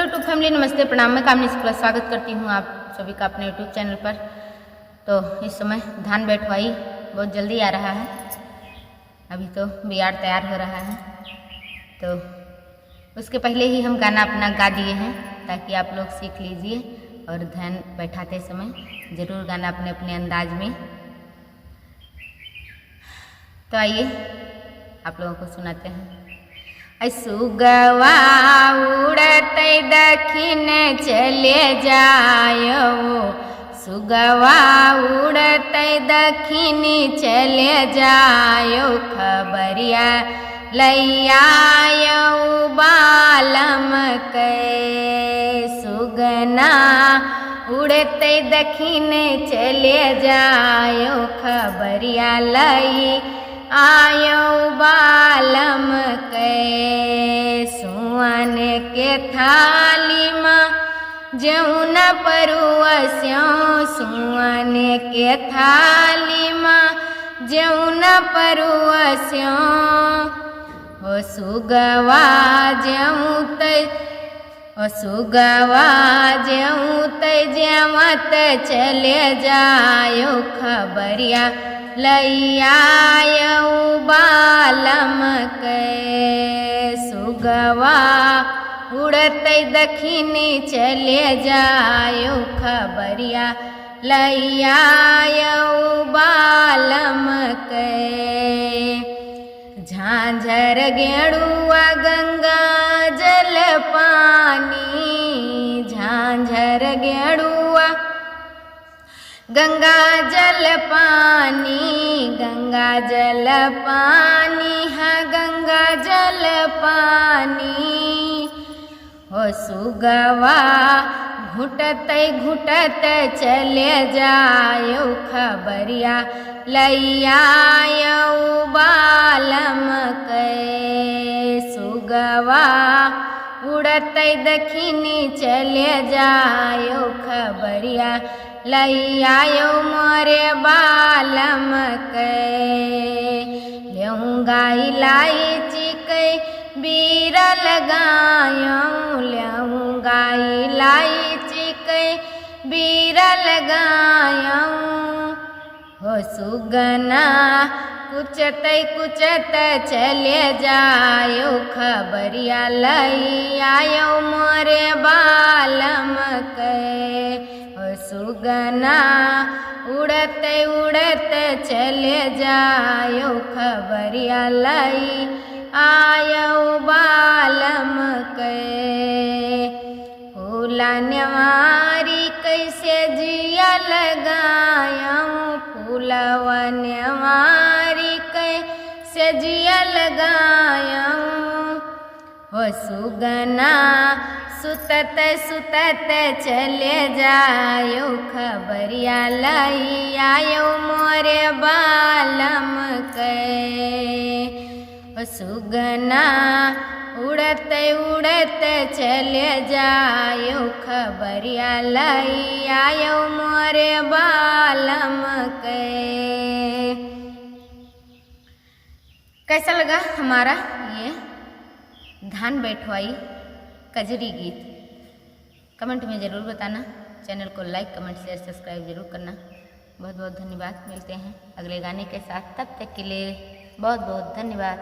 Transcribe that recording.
YouTube family, नमस्ते, प्रणाम। मैं कामनी शुक्ला स्वागत करती हूँ आप सभी का अपने यूट्यूब चैनल पर। तो इस समय धान बैठवाई बहुत जल्दी आ रहा है। अभी तो बियाड़ तैयार हो रहा है, तो उसके पहले ही हम गाना अपना गा दिए हैं ताकि आप लोग सीख लीजिए और धान बैठाते समय ज़रूर गाना अपने अपने अंदाज में। तो आइए आप लोगों को सुनाते हैं। सुगवा उड़ते दक्षिण चले जायो, सुगवा उड़ते दक्षिण चले जायो, खबरिया लैयायो बालम के। सुगना उड़ते दक्षिण चले जायो, खबरिया लई आयो बालम के। सुअन के थाली माँ जौन परुअस्यों, सुअन के थाली माँ जौन परुअस्यों, हो सुगवा जऊँ सुगवा जऊँ जमत चले जायो, खबरिया लैयायो बालम के। सुगवा उड़ते दक्षिण चले जायो, खबरिया लैयायो बालम के। झांझर गेड़ुआ गंगा जल पानी, झांझर गेड़ुआ गंगा जल पानी, गंगा जल पानी है गंगा जल पानी, हो सुगवा घुटते घुटते चले जायो, खबरिया लैयायो बालम के। सुगवा उड़ते दक्षिण चले जायो, खबरिया लैयायो मोरे बालम के। लेऊँगा इलायची के बीरा लगायो, लेऊँगा इलायची के बीरा लगायो, हो सुगना कुचते कुचते चले जायो, खबरिया लैयायो मोरे बालम के। सुगना उड़ते उड़ते चले जायो, खबरिया लई आयो बालम के। फूला नेवारी कैसे जिया लगायो, फूलवा नेवारी कैसे जिया लगायो, हो सुगना सुतत सुतत चले जायो, खबरिया लैयायो मोरे बालम के। सुगना उड़ते उड़ते चले जायो, खबरिया लैयायो मोरे बालम के। कैसा लगा हमारा ये धान बैठवाई कजरी गीत? कमेंट में ज़रूर बताना। चैनल को लाइक, कमेंट, शेयर, सब्सक्राइब जरूर करना। बहुत बहुत धन्यवाद। मिलते हैं अगले गाने के साथ, तब तक के लिए बहुत बहुत धन्यवाद।